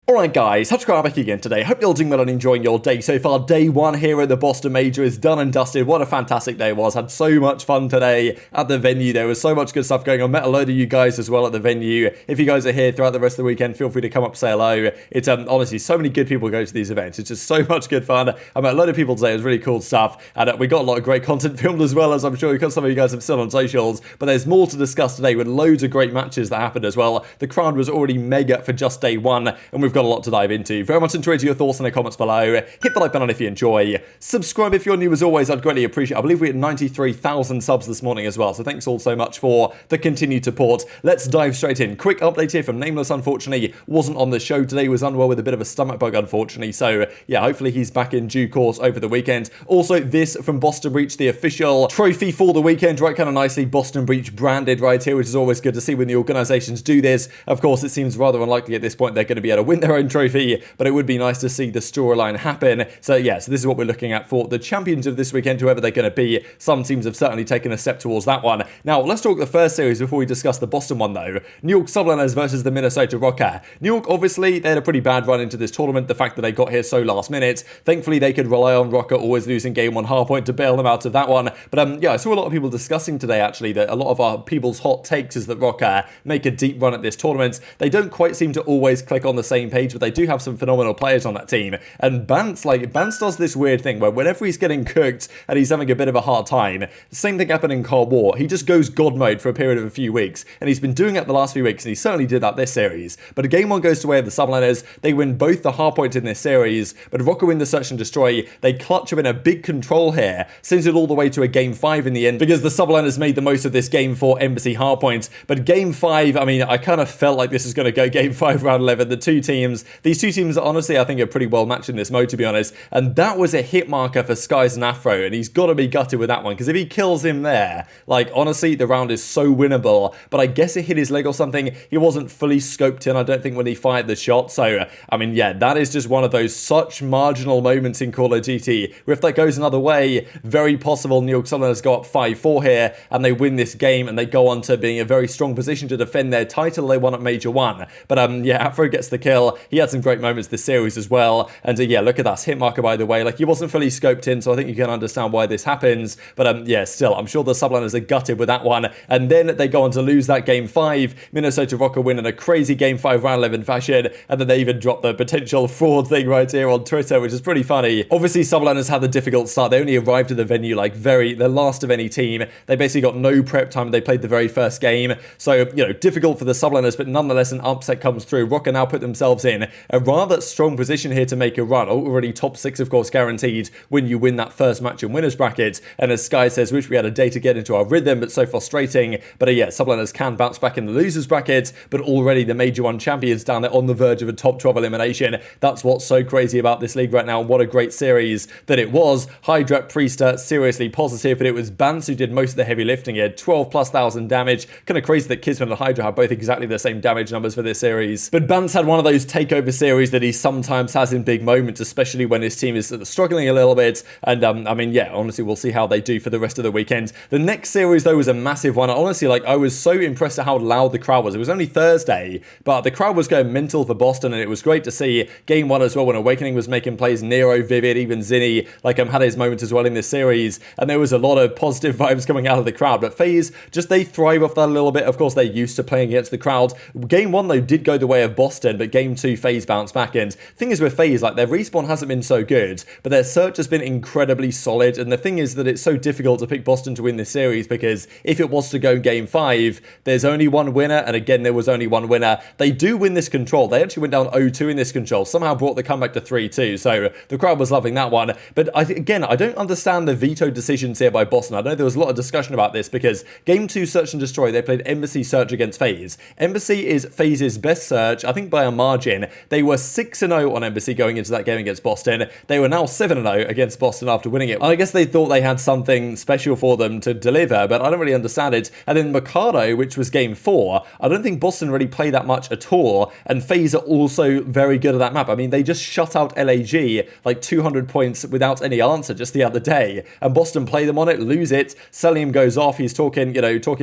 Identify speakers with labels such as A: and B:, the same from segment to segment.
A: Alright guys, HukeCar back again today. Hope you're all doing well and enjoying your day so far. Day one here at the Boston Major is done and dusted. What a fantastic day it was. Had so much fun today at the venue. There was so much good stuff going on. Met a load of you guys as well at the venue. If you guys are here throughout the rest of the weekend, feel free to come up, say hello. It's honestly, so many good people go to these events. It's just so much good fun. I met a load of people today. It was really cool stuff. And we got a lot of great content filmed as well, as I'm sure some of you guys have seen on socials. But there's more to discuss today with loads of great matches that happened as well. The crowd was already mega for just day one, and we've got a lot to dive into. Very much enjoyed your thoughts in the comments below. Hit the like button if you enjoy. Subscribe if you're new as always. I'd greatly appreciate it. I believe we had 93,000 subs this morning as well. So thanks all so much for the continued support. Let's dive straight in. Quick update here from Nameless, unfortunately, wasn't on the show today. Was unwell with a bit of a stomach bug, unfortunately. So yeah, hopefully he's back in due course over the weekend. Also, this from Boston Breach, the official trophy for the weekend, right? Kind of nicely Boston Breach branded right here, which is always good to see when the organizations do this. Of course, it seems rather unlikely at this point they're going to be able to win their own trophy, but it would be nice to see the storyline happen. So yeah, so this is what we're looking at for the champions of this weekend, whoever they're going to be. Some teams have certainly taken a step towards that one. Now, let's talk the first series before we discuss the Boston one though. New York Subliners versus the Minnesota Rokkr. New York, obviously, they had a pretty bad run into this tournament. The fact that they got here so last minute. Thankfully, they could rely on Rokkr always losing game one hardpoint to bail them out of that one. But yeah, I saw a lot of people discussing today actually that a lot of our people's hot takes is that Rokkr make a deep run at this tournament. They don't quite seem to always click on the same page, but they do have some phenomenal players on that team. And Bance does this weird thing where whenever he's getting cooked and he's having a bit of a hard time, the same thing happened in Cold War. He just goes God mode for a period of a few weeks, and he's been doing it the last few weeks, and he certainly did that this series. But a game one goes to way of the Subliners. They win both the hardpoint in this series, but Rokkr win the search and destroy. They clutch up in a big control here, sends it all the way to a game 5 in the end, because the Subliners made the most of this game for aBeZy hardpoint. But game 5, I mean, I kind of felt like this was going to go game 5 round 11. These two teams honestly I think are pretty well matched in this mode, to be honest. And that was a hit marker for Skies and Afro, and he's got to be gutted with that one, because if he kills him there, like, honestly, the round is so winnable. But I guess it hit his leg or something. He wasn't fully scoped in, I don't think, when he fired the shot. So, I mean, yeah, that is just one of those such marginal moments in Call of Duty, where if that goes another way, very possible New York Subliners go up 5-4 here, and they win this game, and they go on to being in a very strong position to defend their title they won at Major 1. But, yeah, Afro gets the kill. He had some great moments this series as well. And yeah, look at that hit marker, by the way. Like, he wasn't fully scoped in, so I think you can understand why this happens. But yeah, still, I'm sure the Subliners are gutted with that one. And then they go on to lose that game 5. Minnesota Rokkr win in a crazy game 5 round 11 fashion. And then they even drop the potential fraud thing right here on Twitter, which is pretty funny. Obviously, Subliners had the difficult start. They only arrived at the venue like the last of any team. They basically got no prep time. They played the very first game. So, you know, difficult for the Subliners, but nonetheless, an upset comes through. Rokkr now put themselves in a rather strong position here to make a run. Already top 6, of course, guaranteed when you win that first match in winners bracket. And as Sky says, wish we had a day to get into our rhythm, but so frustrating. But yeah, Subliners can bounce back in the losers bracket, but already the Major 1 champions down there on the verge of a top 12 elimination. That's what's so crazy about this league right now. What a great series that it was. Hydra, Priester, seriously positive, but it was Bance who did most of the heavy lifting here. 12,000+ damage. Kind of crazy that Kismet and Hydra have both exactly the same damage numbers for this series. But Bance had one of those takeover series that he sometimes has in big moments, especially when his team is struggling a little bit. And I mean, yeah, honestly, we'll see how they do for the rest of the weekend. The next series, though, was a massive one. Honestly, like, I was so impressed at how loud the crowd was. It was only Thursday, but the crowd was going mental for Boston, and it was great to see game 1 as well, when Owakening was making plays. Nero, Vivid, even Zinni, like, had his moments as well in this series, and there was a lot of positive vibes coming out of the crowd. But FaZe, just they thrive off that a little bit. Of course, they're used to playing against the crowd. Game 1, though, did go the way of Boston, but game 2, FaZe bounced back. And thing is with FaZe, like, their respawn hasn't been so good, but their search has been incredibly solid. And the thing is that it's so difficult to pick Boston to win this series, because if it was to go game 5, there's only one winner, and again, there was only one winner. They do win this control. They actually went down 0-2 in this control, somehow brought the comeback to 3-2, so the crowd was loving that one. But again, I don't understand the veto decisions here by Boston. I know there was a lot of discussion about this, because game 2 search and destroy, they played aBeZy search against FaZe. aBeZy is FaZe's best search, I think by a margin. They were 6-0 on aBeZy going into that game against Boston. They were now 7-0 against Boston after winning it. And I guess they thought they had something special for them to deliver, but I don't really understand it. And then Mikado, which was game 4, I don't think Boston really played that much at all, and FaZe are also very good at that map. I mean, they just shut out LAG like 200 points without any answer just the other day, and Boston play them on it, lose it. Cellium goes off, he's talking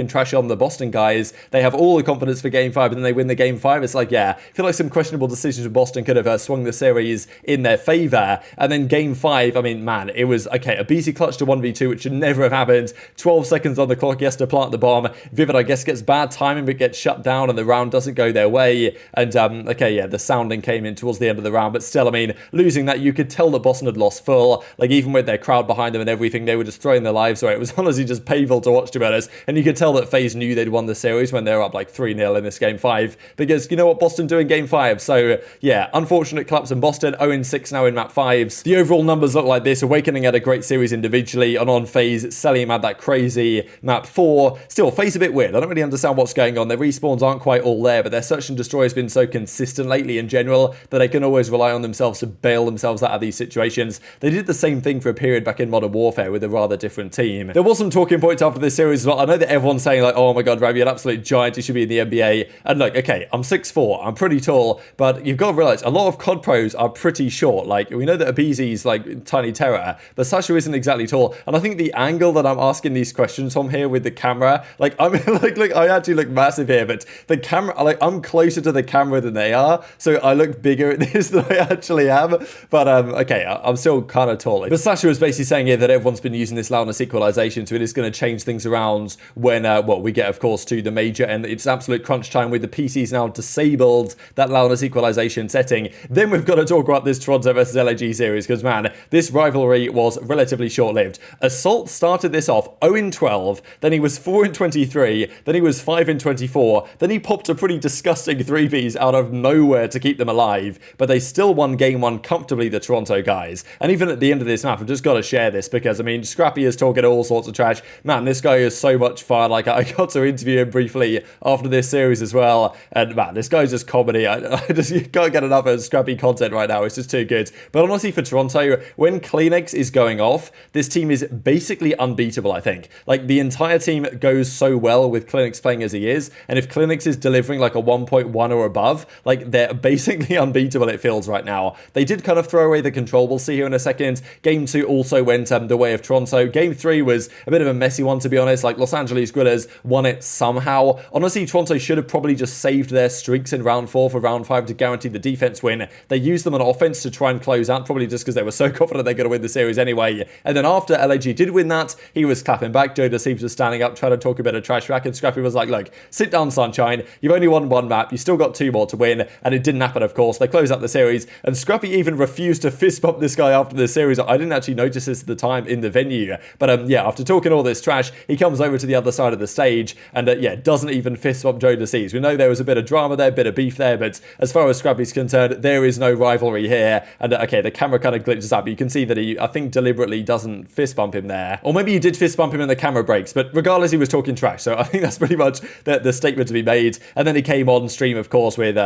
A: trash on the Boston guys. They have all the confidence for game 5, and then they win the game 5. It's like, yeah, I feel like some questionable questionable decisions from Boston could have swung the series in their favor. And then game 5, I mean, man, it was, okay, aBeZy clutched a 1v2, which should never have happened. 12 seconds on the clock, he has to plant the bomb. Vivid, I guess, gets bad timing, but gets shut down, and the round doesn't go their way. And, okay, yeah, the sounding came in towards the end of the round, but still, I mean, losing that, you could tell that Boston had lost full. Like, even with their crowd behind them and everything, they were just throwing their lives away. It was honestly just painful to watch, to be honest. And you could tell that FaZe knew they'd won the series when they were up like 3-0 in this game 5, because you know what Boston do in game 5. So, yeah, unfortunate collapse in Boston, 0-6 now in map 5s. The overall numbers look like this. Owakening had a great series individually, and on FaZe, Cellium had that crazy map 4. Still, FaZe a bit weird. I don't really understand what's going on. Their respawns aren't quite all there, but their search and destroy has been so consistent lately in general that they can always rely on themselves to bail themselves out of these situations. They did the same thing for a period back in Modern Warfare with a rather different team. There was some talking points after this series as well. I know that everyone's saying like, oh my god, Rab, you're an absolute giant, you should be in the NBA. And look, okay, I'm 6'4", I'm pretty tall, but you've got to realize a lot of COD pros are pretty short. Like, we know that aBeZy's like tiny terror, but Sasha isn't exactly tall. And I think the angle that I'm asking these questions from here with the camera, like, I'm like, look, I actually look massive here, but the camera, like, I'm closer to the camera than they are, so I look bigger at this than I actually am. But okay, I'm still kind of tall. But Sasha was basically saying here that everyone's been using this loudness equalization, so it is going to change things around when, well, we get, of course, to the major, and it's absolute crunch time with the PCs now disabled that loudness equalization setting. Then we've got to talk about this Toronto versus LAG series, because, man, this rivalry was relatively short-lived. Assault started this off 0-12, then he was 4-23, then he was 5-24, then he popped a pretty disgusting 3Bs out of nowhere to keep them alive, but they still won game 1 comfortably, the Toronto guys. And even at the end of this map, I've just got to share this, because, I mean, Scrappy is talking all sorts of trash. Man, this guy is so much fun. Like, I got to interview him briefly after this series as well, and man, this guy's just comedy. I just can't get enough of Scrappy content right now. It's just too good. But honestly, for Toronto, when CleanX is going off, this team is basically unbeatable, I think. Like, the entire team goes so well with CleanX playing as he is, and if CleanX is delivering like a 1.1 or above, like, they're basically unbeatable, it feels right now. They did kind of throw away the control. We'll see here in a second. Game 2 also went the way of Toronto. Game 3 was a bit of a messy one, to be honest. Like, Los Angeles Guerrillas won it somehow. Honestly, Toronto should have probably just saved their streaks in round 4 for round 5 to guarantee the defense win. They used them on offense to try and close out, probably just because they were so confident they're going to win the series anyway. And then after LAG did win that, he was clapping back. JoeDeceives was standing up, trying to talk a bit of trash back, and Scrappy was like, look, sit down, sunshine. You've only won 1 map. You still got 2 more to win. And it didn't happen, of course. They closed out the series, and Scrappy even refused to fist bump this guy after the series. I didn't actually notice this at the time in the venue. But yeah, after talking all this trash, he comes over to the other side of the stage and yeah, doesn't even fist bump JoeDeceives. We know there was a bit of drama there, a bit of beef there, but as far as Scrappy's concerned, there is no rivalry here. And okay, the camera kind of glitches up. You can see that he, I think, deliberately doesn't fist bump him there. Or maybe he did fist bump him and the camera breaks, but regardless, he was talking trash. So I think that's pretty much the statement to be made. And then he came on stream, of course, with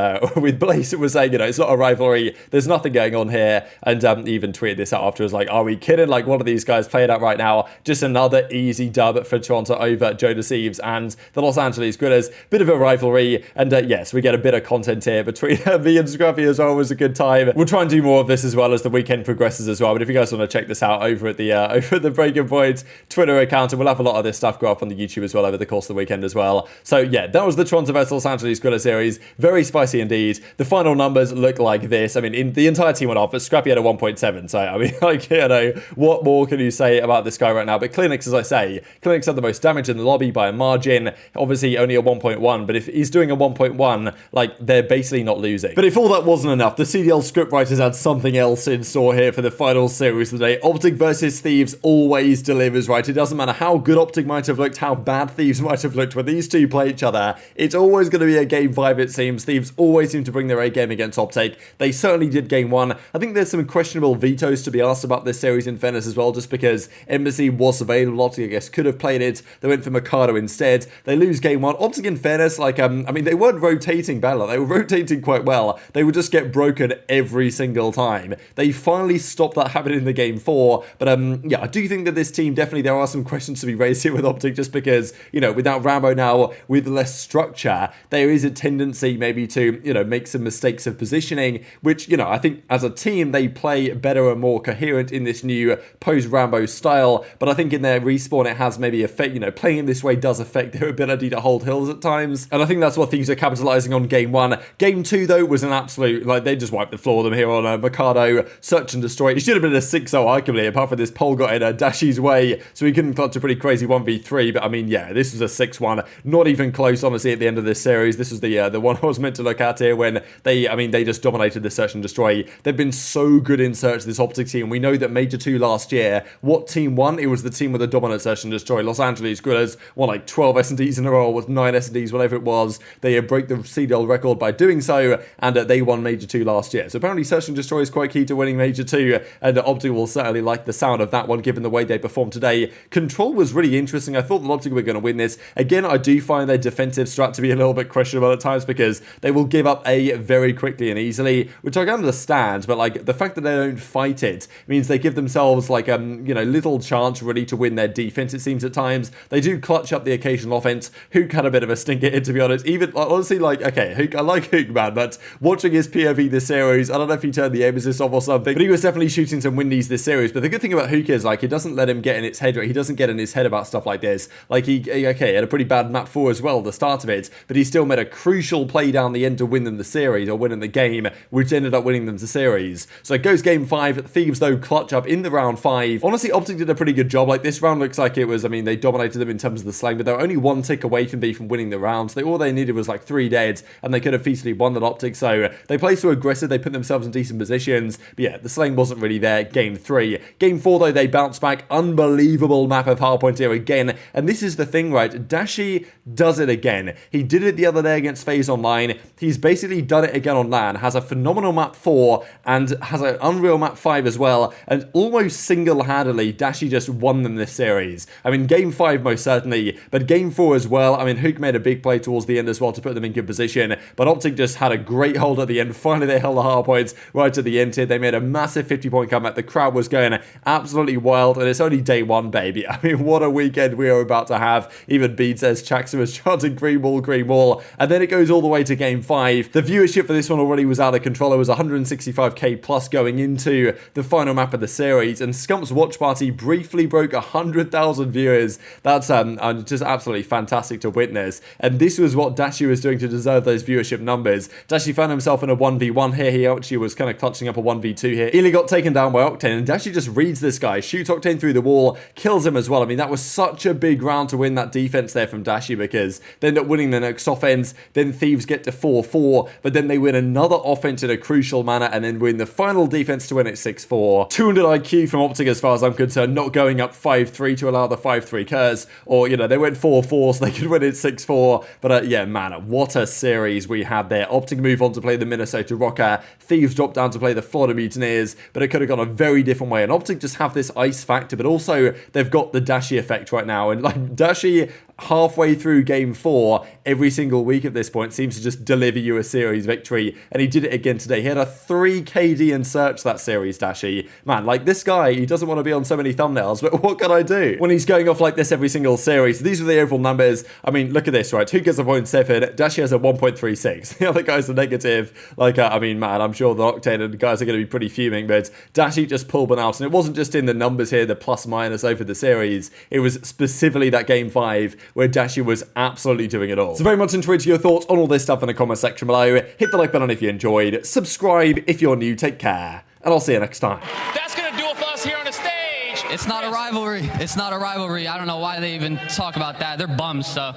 A: Blaze. It was saying, you know, it's not a rivalry. There's nothing going on here. And he even tweeted this out afterwards, like, are we kidding? Like, one of these guys playing out right now. Just another easy dub for Toronto over JoeDeceives and the Los Angeles Guerrillas. Bit of a rivalry. And yes, we get a bit of content here between me and Scrappy as well. It was a good time. We'll try and do more of this as well as the weekend progresses as well. But if you guys want to check this out over at the Breaking Point Twitter account, and we'll have a lot of this stuff go up on the YouTube as well over the course of the weekend as well. So yeah, that was the Toronto vs Los Angeles Guerrillas series. Very spicy indeed. The final numbers look like this. I mean, the entire team went off, but Scrappy had a 1.7. So I mean, like, you know, what more can you say about this guy right now? But CleanX, as I say, CleanX had the most damage in the lobby by a margin. Obviously only a 1.1, but if he's doing a 1.1, like, they're basically not losing. But if all that wasn't enough, the CDL script writers had something else in store here for the final series of the day. OpTic versus Thieves always delivers, right? It doesn't matter how good OpTic might have looked, how bad Thieves might have looked. When these two play each other, it's always going to be a game 5, it seems. Thieves always seem to bring their A game against OpTic. They certainly did game 1. I think there's some questionable vetoes to be asked about this series in fairness as well, just because aBeZy was available. OpTic, I guess, could have played it. They went for Mikado instead. They lose game 1. OpTic, in fairness, like, I mean, they weren't rotating badly. They were rotating quite well. They would just get broken every single time. They finally stopped that happening in the game 4. But yeah, I do think that this team, definitely there are some questions to be raised here with OpTic, just because, you know, without Rambo now, with less structure, there is a tendency maybe to, you know, make some mistakes of positioning, which, you know, I think as a team, they play better and more coherent in this new post-Rambo style. But I think in their respawn, it has maybe affect, you know, playing in this way does affect their ability to hold hills at times. And I think that's what Thieves are capitalizing on game 1. Game 2, 2 though was an absolute, like, they just wiped the floor of them here on Mikado, search and destroy. It should have been a 6-0 arguably, apart from this pole got in Dashy's way, so he couldn't clutch a pretty crazy 1v3, but I mean, yeah, this was a 6-1, not even close, honestly, at the end of this series. This was the one I was meant to look at here when they just dominated the search and destroy. They've been so good in search, this OpTic team. We know that Major 2 last year, what team won? It was the team with the dominant search and destroy. Los Angeles Guerrillas won like 12 S&Ds in a row, with 9 S&Ds, whatever it was. They broke the CDL record by doing so, and they won Major 2 last year. So apparently search and destroy is quite key to winning Major 2, and OpTic will certainly like the sound of that one, given the way they performed today. Control was really interesting. I thought the OpTic were going to win this. Again, I do find their defensive strat to be a little bit questionable at times, because they will give up A very quickly and easily, which I can understand, but like the fact that they don't fight it means they give themselves like little chance really to win their defense, it seems at times. They do clutch up the occasional offense. Huke had a bit of a stinker here, to be honest. Even honestly, like, okay, Huke, I like Huke, man, but watching his POV this series, I don't know if he turned the aim assist off or something, but he was definitely shooting some windies this series. But the good thing about Huke is, like, it doesn't let him get in its head, right? He doesn't get in his head about stuff like this. Like, he had a pretty bad map 4 as well at the start of it, but he still made a crucial play down the end to win them the series, or win them the game, which ended up winning them the series. So it goes game 5. Thieves, though, clutch up in the round 5. Honestly, OpTic did a pretty good job. Like, this round looks like it was, I mean, they dominated them in terms of the slang, but they were only 1 tick away from winning the rounds. All they needed was like 3 deads, and they could have feasibly won that OpTic. So they played so aggressive, they put themselves in decent positions. But yeah, the slang wasn't really there. Game 3. Game 4, though, they bounced back. Unbelievable map of Hardpoint here again. And this is the thing, right? Dashy does it again. He did it the other day against FaZe Online. He's basically done it again on LAN. Has a phenomenal map 4 and has an unreal map 5 as well. And almost single-handedly, Dashy just won them this series. I mean, game 5 most certainly, but game 4 as well. I mean, Huke made a big play towards the end as well to put them in good position, but OpTic just had a great hold at the end. Finally, they held the hard points right at the end here. They made a massive 50-point comeback. The crowd was going absolutely wild, and it's only day 1, baby. I mean, what a weekend we are about to have. Even Bean says Chaxon was chanting green wall, and then it goes all the way to game 5. The viewership for this one already was out of control. It was 165k plus going into the final map of the series, and Scump's watch party briefly broke 100,000 viewers. That's just absolutely fantastic to witness, and this was what Dashy was doing to deserve those viewership numbers. Dashy found himself in a 1v1 here. He actually was kind of clutching up a 1v2 here. iLLeY got taken down by Octane, and Dashy just reads this guy, shoots Octane through the wall, kills him as well. I mean, that was such a big round to win that defense there from Dashy, because they end up winning the next offense. Then Thieves get to 4-4, but then they win another offense in a crucial manner, and then win the final defense to win it 6-4. 200 IQ from OpTic as far as I'm concerned, not going up 5-3 to allow the 5-3 curse, or, you know, they went 4-4 so they could win it 6-4. But yeah, man, what a series we had there. OpTic move on to play the Minnesota Rokkr. Thieves dropped down to play the Florida Mutineers, but it could have gone a very different way. And OpTic just have this ice factor, but also they've got the Dashy effect right now. And like, Dashy, halfway through game 4, every single week at this point, seems to just deliver you a series victory, and he did it again today. He had a 3 KD in search that series, Dashy. Man, like, this guy, he doesn't want to be on so many thumbnails, but what can I do when he's going off like this every single series? So these are the overall numbers. I mean, look at this, right? Huke has a 0.7, Dashy has a 1.36. The other guys are negative. Like, I mean, man, I'm sure the Octane and guys are going to be pretty fuming, but Dashy just pulled one out, and it wasn't just in the numbers here, the plus minus over the series. It was specifically that game 5 where Dashy was absolutely doing it all. So very much enjoyed your thoughts on all this stuff in the comment section below. Hit the like button if you enjoyed. Subscribe if you're new. Take care, and I'll see you next time.
B: That's gonna do it for us here on the stage.
C: It's not a rivalry. It's not a rivalry. I don't know why they even talk about that. They're bums, so.